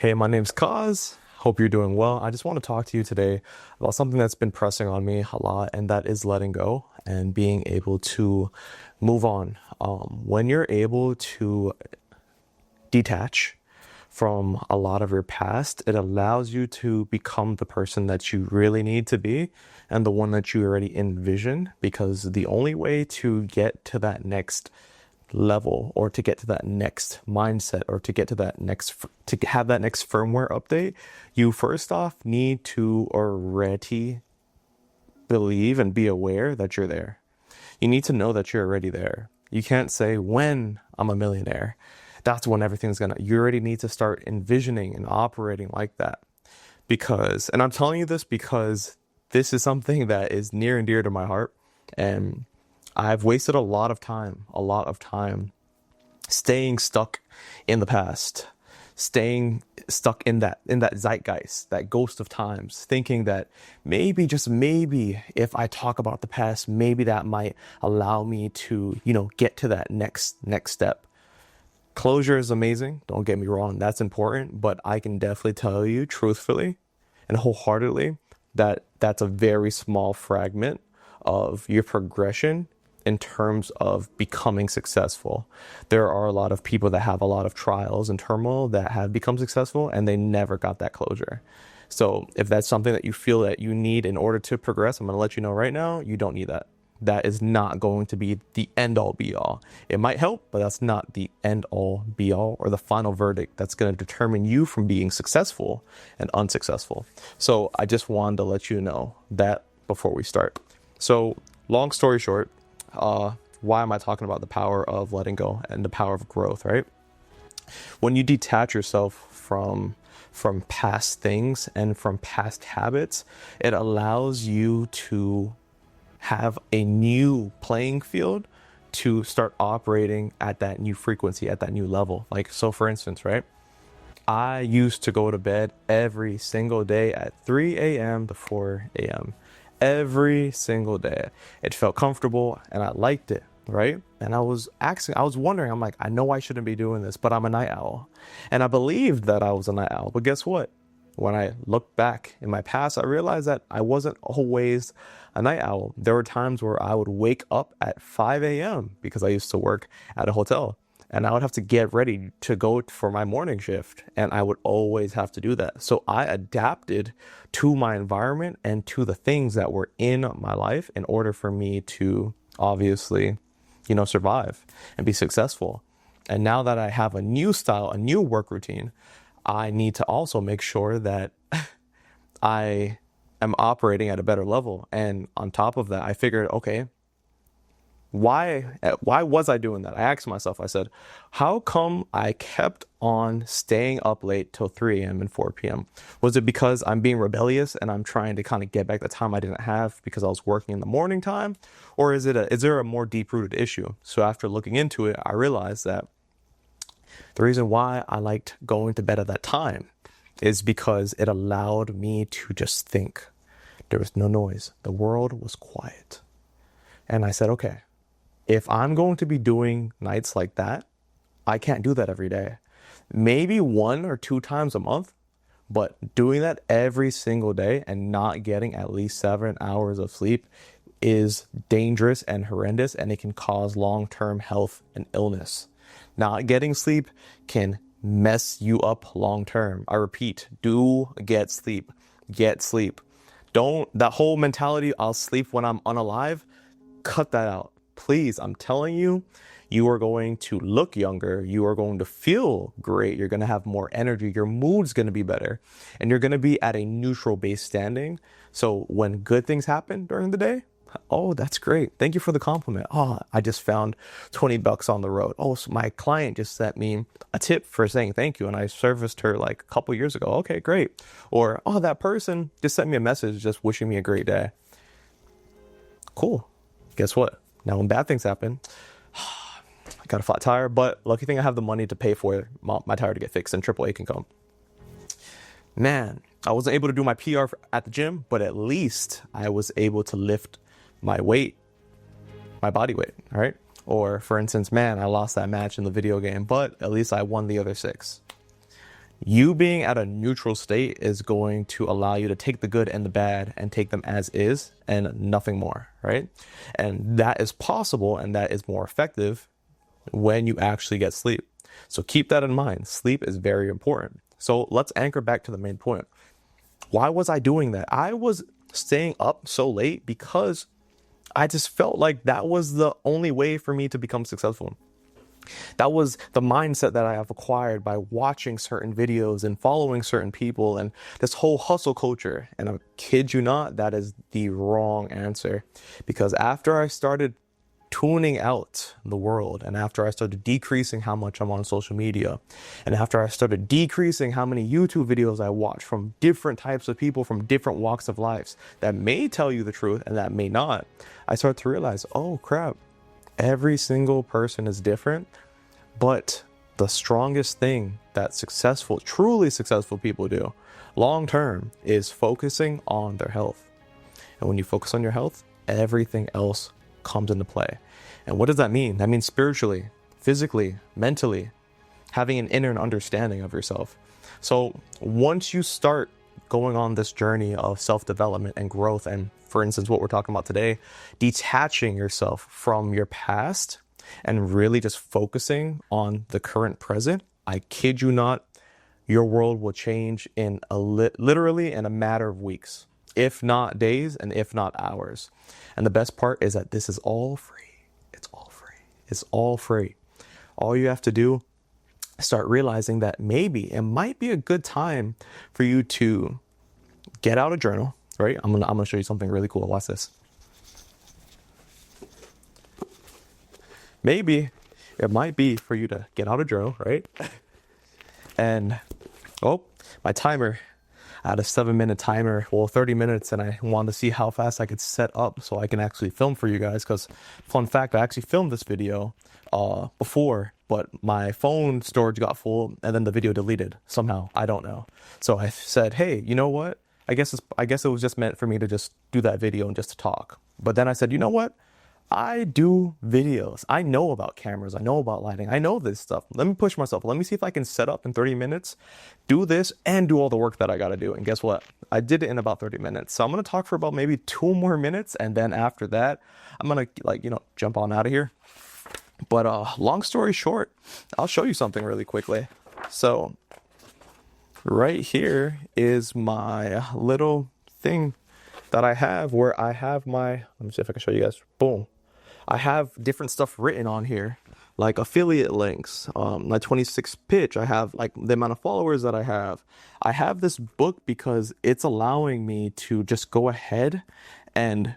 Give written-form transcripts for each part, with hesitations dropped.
Hey, my name's Kaz. Hope you're doing well. I just want to talk to you today about something that's been pressing on me a lot, and that is letting go and being able to move on. When you're able to detach from a lot of your past, it allows you to become the person that you really need to be and the one that you already envision. Because the only way to get to that next level or to get to that next mindset or to get to that next to have that next firmware update, you first off need to already believe and be aware that you're there. You need to know that you're already there. You can't say when I'm a millionaire, that's when everything's gonna. You already need to start envisioning and operating like that. Because, and I'm telling you this because this is something that is near and dear to my heart. And I've wasted a lot of time staying stuck in the past, staying stuck in that zeitgeist, that ghost of times, thinking that maybe, just maybe, if I talk about the past, maybe that might allow me to, get to that next step. Closure is amazing, don't get me wrong, that's important, but I can definitely tell you truthfully and wholeheartedly that that's a very small fragment of your progression in terms of becoming successful. There are a lot of people that have a lot of trials and turmoil that have become successful and they never got that closure. So if that's something that you feel that you need in order to progress, I'm going to let you know right now, you don't need that. That is not going to be the end all be all. It might help, but that's not the end all be all or the final verdict that's going to determine you from being successful and unsuccessful. So I just wanted to let you know that before we start. So long story short, why am I talking about the power of letting go and the power of growth, right? When you detach yourself from past things and from past habits, it allows you to have a new playing field to start operating at that new frequency, at that new level. Like, so for instance, right? I used to go to bed every single day at 3 a.m. to 4 a.m. Every single day. It felt comfortable and I liked it, right? And I was wondering, I'm like, I know I shouldn't be doing this, but I'm a night owl. And I believed that I was a night owl. But guess what? When I look back in my past, I realized that I wasn't always a night owl. There were times where I would wake up at 5 a.m. because I used to work at a hotel and I would have to get ready to go for my morning shift. And I would always have to do that. So I adapted to my environment and to the things that were in my life in order for me to obviously, survive and be successful. And now that I have a new style, a new work routine, I need to also make sure that I am operating at a better level. And on top of that, I figured, okay, why was I doing that? I asked myself, I said, how come I kept on staying up late till 3 a.m. and 4 p.m.? Was it because I'm being rebellious and I'm trying to kind of get back the time I didn't have because I was working in the morning time? Or is there a more deep-rooted issue? So after looking into it, I realized that the reason why I liked going to bed at that time is because it allowed me to just think. There was no noise. The world was quiet. And I said, okay, if I'm going to be doing nights like that, I can't do that every day. Maybe 1 or 2 times a month, but doing that every single day and not getting at least 7 hours of sleep is dangerous and horrendous, and it can cause long-term health and illness. Not getting sleep can mess you up long-term. I repeat, do get sleep. Get sleep. Don't, that whole mentality, I'll sleep when I'm unalive, cut that out. Please, I'm telling you, you are going to look younger. You are going to feel great. You're going to have more energy. Your mood's going to be better. And you're going to be at a neutral base standing. So when good things happen during the day, oh, that's great. Thank you for the compliment. Oh, I just found $20 on the road. Oh, so my client just sent me a tip for saying thank you. And I serviced her like a couple years ago. Okay, great. Or, oh, that person just sent me a message just wishing me a great day. Cool. Guess what? Now, when bad things happen, I got a flat tire, but lucky thing I have the money to pay for my tire to get fixed and AAA can come. Man, I wasn't able to do my PR at the gym, but at least I was able to lift my weight, my body weight, all right? Or for instance, man, I lost that match in the video game, but at least I won the other 6. You being at a neutral state is going to allow you to take the good and the bad and take them as is and nothing more, right? And that is possible and that is more effective when you actually get sleep. So keep that in mind. Sleep is very important. So let's anchor back to the main point. Why was I doing that? I was staying up so late because I just felt like that was the only way for me to become successful. That was the mindset that I have acquired by watching certain videos and following certain people and this whole hustle culture. And I kid you not, that is the wrong answer. Because after I started tuning out the world, and after I started decreasing how much I'm on social media, and after I started decreasing how many YouTube videos I watch from different types of people from different walks of life that may tell you the truth and that may not, I started to realize, oh crap, every single person is different, but the strongest thing that successful, truly successful people do long term is focusing on their health. And when you focus on your health, everything else comes into play. And what does that mean? That means spiritually, physically, mentally, having an inner understanding of yourself. So once you start going on this journey of self-development and growth, and for instance, what we're talking about today, detaching yourself from your past and really just focusing on the current present, I kid you not, your world will change in literally in a matter of weeks, if not days and if not hours. And the best part is that this is all free. It's all free. It's all free. All you have to do is start realizing that maybe it might be a good time for you to get out a journal, right? I'm gonna show you something really cool. Watch this. Maybe it might be for you to get out a journal, right? And oh, my timer. I had a 7-minute timer, well, 30 minutes, and I wanted to see how fast I could set up so I can actually film for you guys. Because, fun fact, I actually filmed this video before, but my phone storage got full, and then the video deleted somehow. I don't know. So I said, hey, you know what? I guess it was just meant for me to just do that video and just to talk. But then I said, you know what? I do videos. I know about cameras. I know about lighting. I know this stuff. Let me push myself. Let me see if I can set up in 30 minutes, do this, and do all the work that I got to do. And guess what? I did it in about 30 minutes. So I'm going to talk for about maybe 2 more minutes. And then after that, I'm going to, jump on out of here. But long story short, I'll show you something really quickly. So right here is my little thing that I have where I have let me see if I can show you guys. Boom. I have different stuff written on here, like affiliate links, my 26 pitch. I have like the amount of followers that I have. I have this book because it's allowing me to just go ahead and,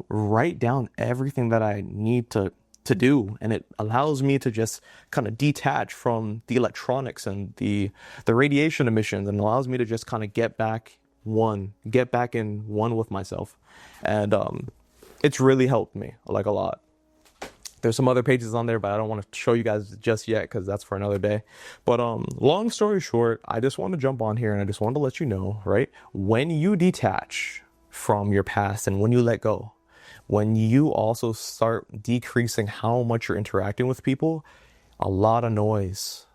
write down everything that I need to do. And it allows me to just kind of detach from the electronics and the radiation emissions, and allows me to just kind of get back in one with myself. And it's really helped me like a lot. There's some other pages on there, but I don't want to show you guys just yet because that's for another day. But long story short, I just want to jump on here and I just want to let you know, right? When you detach from your past and when you let go, when you also start decreasing how much you're interacting with people, a lot of noise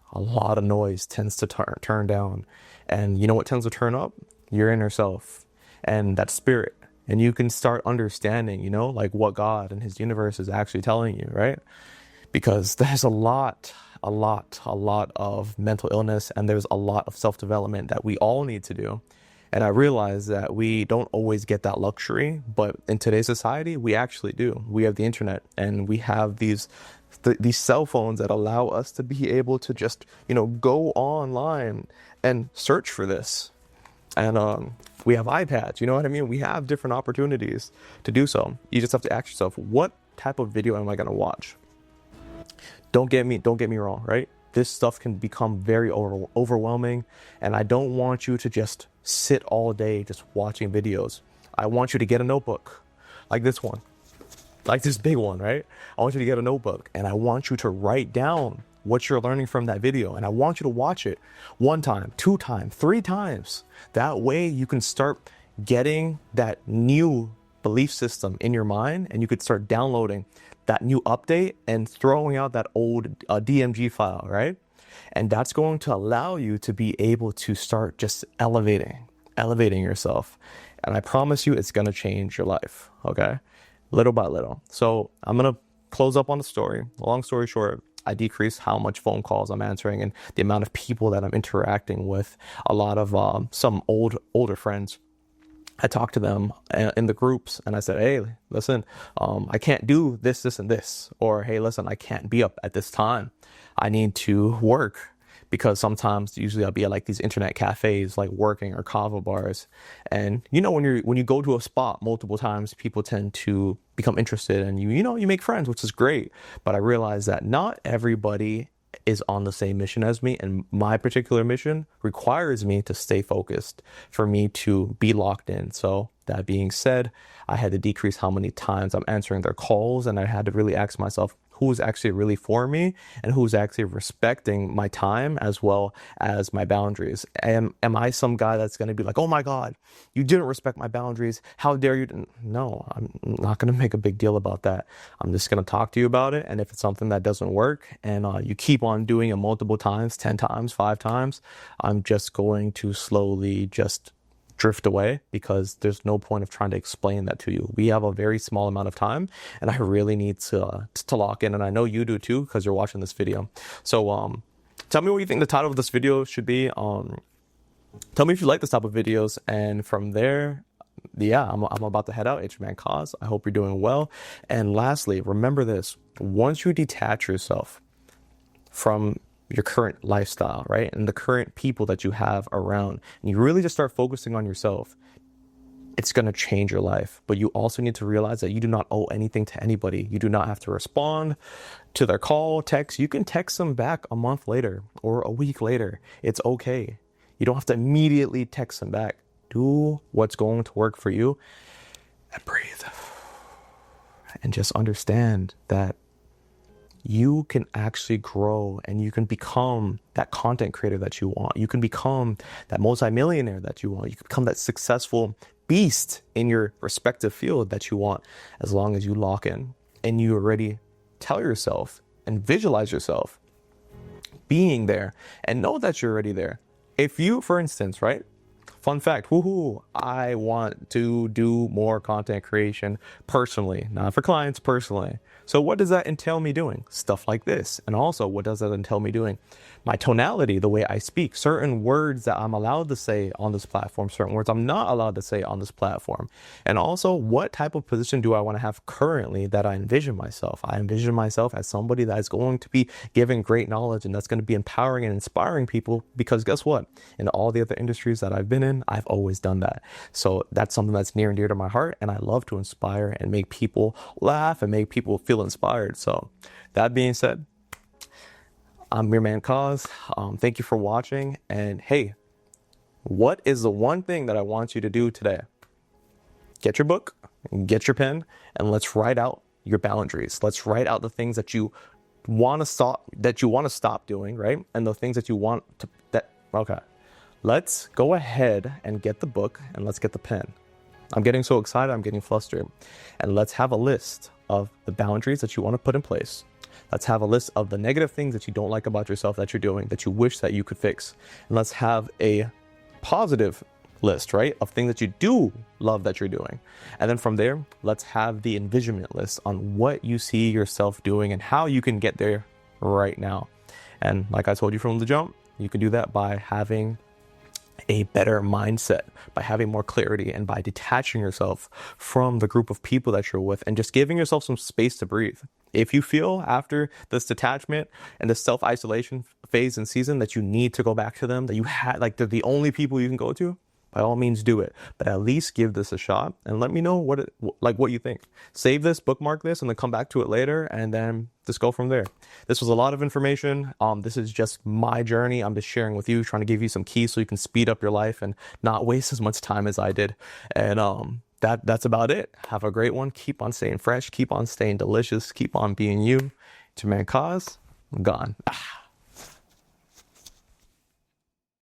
tends to turn down. And you know what tends to turn up? Your inner self and that spirit. And you can start understanding, like what God and his universe is actually telling you, right? Because there's a lot of mental illness, and there's a lot of self-development that we all need to do. And I realize that we don't always get that luxury, but in today's society, we actually do. We have the internet, and we have these cell phones that allow us to be able to just, go online and search for this. And we have iPads, you know what I mean? We have different opportunities to do so. You just have to ask yourself, what type of video am I going to watch? Don't get me wrong, right? This stuff can become very overwhelming, and I don't want you to just sit all day just watching videos. I want you to get a notebook like this one, like this big one, right? I want you to get a notebook, and I want you to write down what you're learning from that video. And I want you to watch it 1 time, 2 times, 3 times. That way you can start getting that new belief system in your mind, and you could start downloading that new update and throwing out that old DMG file, right? And that's going to allow you to be able to start just elevating yourself. And I promise you, it's going to change your life. Okay. Little by little. So I'm going to close up on the story. Long story short, I decreased how much phone calls I'm answering and the amount of people that I'm interacting with. A lot of some older friends. I talked to them in the groups and I said, hey, listen, I can't do this, this, and this. Or, hey, listen, I can't be up at this time. I need to work, because sometimes usually I'll be at like these internet cafes, like working, or kava bars. And you know, when you go to a spot multiple times, people tend to become interested and you make friends, which is great. But I realized that not everybody is on the same mission as me, and my particular mission requires me to stay focused, for me to be locked in. So that being said, I had to decrease how many times I'm answering their calls, and I had to really ask myself, who's actually really for me and who's actually respecting my time as well as my boundaries. Am I some guy that's going to be like, oh my God, you didn't respect my boundaries, how dare you? No, I'm not going to make a big deal about that. I'm just going to talk to you about it. And if it's something that doesn't work and you keep on doing it multiple times, 10 times, 5 times, I'm just going to slowly just drift away, because there's no point of trying to explain that to you. We have a very small amount of time, and I really need to lock in, and I know you do too, because you're watching this video. So tell me what you think the title of this video should be. Tell me if you like this type of videos, and from there, yeah, I'm about to head out. It's your man Coze. I hope you're doing well. And lastly, remember this: once you detach yourself from your current lifestyle, right, and the current people that you have around, and you really just start focusing on yourself, it's going to change your life. But you also need to realize that you do not owe anything to anybody. You do not have to respond to their call, text. You can text them back a month later or a week later. It's okay. You don't have to immediately text them back. Do what's going to work for you, and breathe, and just understand that you can actually grow, and you can become that content creator that you want. You can become that multimillionaire that you want. You can become that successful beast in your respective field that you want, as long as you lock in and you already tell yourself and visualize yourself being there and know that you're already there. If you, for instance, right? Fun fact, woohoo, I want to do more content creation personally, not for clients, personally. So what does that entail me doing? Stuff like this. And also, what does that entail me doing? My tonality, the way I speak, certain words that I'm allowed to say on this platform, certain words I'm not allowed to say on this platform. And also, what type of position do I want to have currently that I envision myself? I envision myself as somebody that is going to be giving great knowledge, and that's going to be empowering and inspiring people, because guess what? In all the other industries that I've been in, I've always done that. So that's something that's near and dear to my heart, and I love to inspire and make people laugh and make people feel inspired. So that being said, I'm your man Coze. Thank you for watching. And hey, what is the one thing that I want you to do today? Get your book, get your pen, and let's write out your boundaries. Let's write out the things that you want to stop doing, right? And the things that you want to, okay. Let's go ahead and get the book, and let's get the pen. I'm getting so excited, I'm getting flustered. And let's have a list of the boundaries that you want to put in place. Let's have a list of the negative things that you don't like about yourself that you're doing, that you wish that you could fix. And let's have a positive list, right, of things that you do love that you're doing. And then from there, let's have the envisionment list on what you see yourself doing and how you can get there right now. And like I told you from the jump, you can do that by having a better mindset, by having more clarity, and by detaching yourself from the group of people that you're with, and just giving yourself some space to breathe. If you feel after this detachment and this self-isolation phase and season that you need to go back to them, that you had, like, they're the only people you can go to, by all means do it. But at least give this a shot and let me know what you think. Save this, bookmark this, and then come back to it later, and then just go from there. This was a lot of information. This is just my journey. I'm just sharing with you, trying to give you some keys so you can speed up your life and not waste as much time as I did. And that's about it. Have a great one. Keep on staying fresh. Keep on staying delicious. Keep on being you. It's your man Coze. I'm gone.